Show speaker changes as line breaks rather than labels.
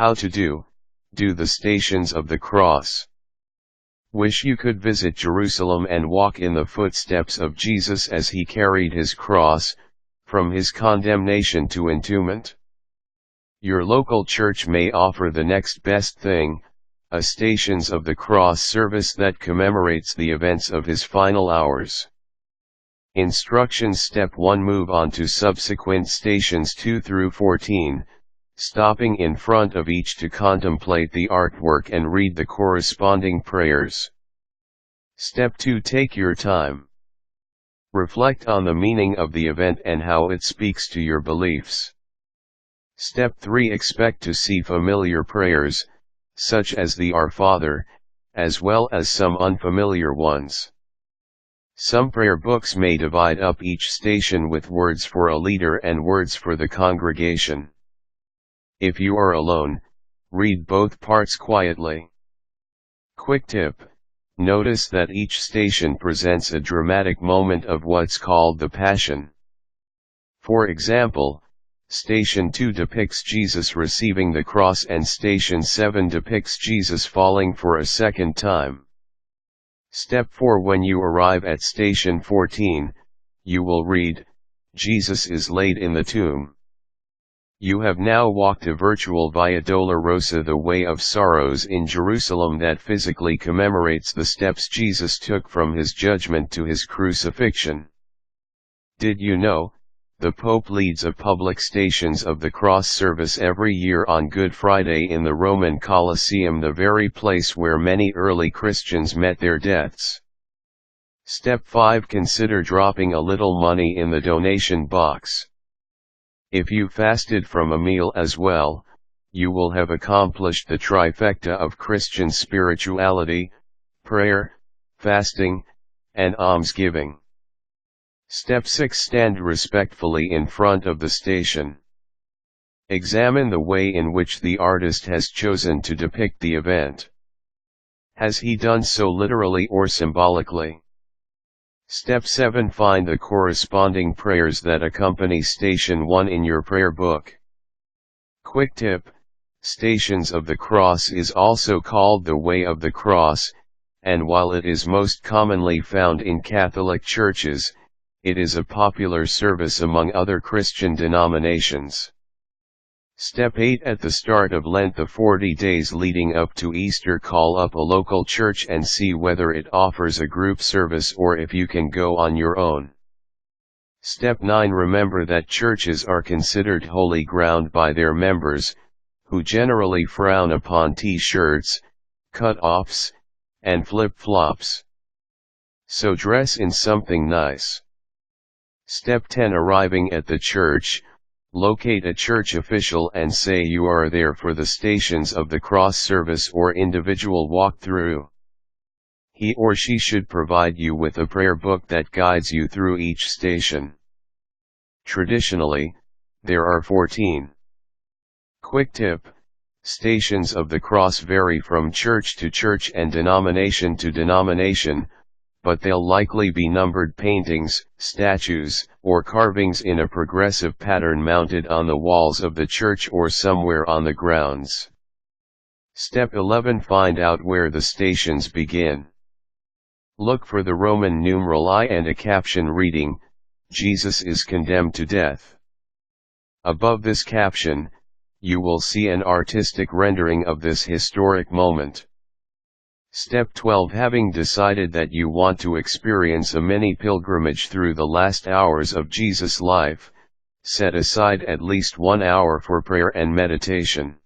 How to do the Stations of the Cross. Wish you could visit Jerusalem and walk in the footsteps of Jesus as he carried his cross, from his condemnation to entombment? Your local church may offer the next best thing, a Stations of the Cross service that commemorates the events of his final hours. Instructions: Step 1. Move on to subsequent stations 2 through 14, stopping in front of each to contemplate the artwork and read the corresponding prayers. Step 2. Take your time. Reflect on the meaning of the event and how it speaks to your beliefs. Step 3. Expect to see familiar prayers, such as the Our Father, as well as some unfamiliar ones. Some prayer books may divide up each station with words for a leader and words for the congregation. If you are alone, read both parts quietly. Quick tip: notice that each station presents a dramatic moment of what's called the Passion. For example, Station 2 depicts Jesus receiving the cross and Station 7 depicts Jesus falling for a second time. Step 4. When you arrive at Station 14, you will read, "Jesus is laid in the tomb." You have now walked a virtual Via Dolorosa, the way of sorrows in Jerusalem that physically commemorates the steps Jesus took from his judgment to his crucifixion. Did you know, the Pope leads a public Stations of the Cross service every year on Good Friday in the Roman Colosseum, the very place where many early Christians met their deaths. Step 5. Consider dropping a little money in the donation box. If you fasted from a meal as well, you will have accomplished the trifecta of Christian spirituality: prayer, fasting, and almsgiving. Step 6. Stand respectfully in front of the station. Examine the way in which the artist has chosen to depict the event. Has he done so literally or symbolically? Step 7. Find the corresponding prayers that accompany Station 1 in your prayer book. Quick tip: Stations of the Cross is also called the Way of the Cross, and while it is most commonly found in Catholic churches, it is a popular service among other Christian denominations. Step 8. At the start of Lent, the 40 days leading up to Easter, call up a local church and see whether it offers a group service or if you can go on your own. Step 9. Remember that churches are considered holy ground by their members, who generally frown upon t-shirts, cut-offs, and flip-flops. So dress in something nice. Step 10. Arriving at the church, locate a church official and say you are there for the Stations of the Cross service or individual walkthrough. He or she should provide you with a prayer book that guides you through each station. Traditionally, there are 14. Quick tip: Stations of the Cross vary from church to church and denomination to denomination, but they'll likely be numbered paintings, statues, or carvings in a progressive pattern mounted on the walls of the church or somewhere on the grounds. Step 11. Find out where the stations begin. Look for the Roman numeral I and a caption reading, "Jesus is condemned to death." Above this caption, you will see an artistic rendering of this historic moment. Step 12. Having decided that you want to experience a mini pilgrimage through the last hours of Jesus' life, set aside at least 1 hour for prayer and meditation.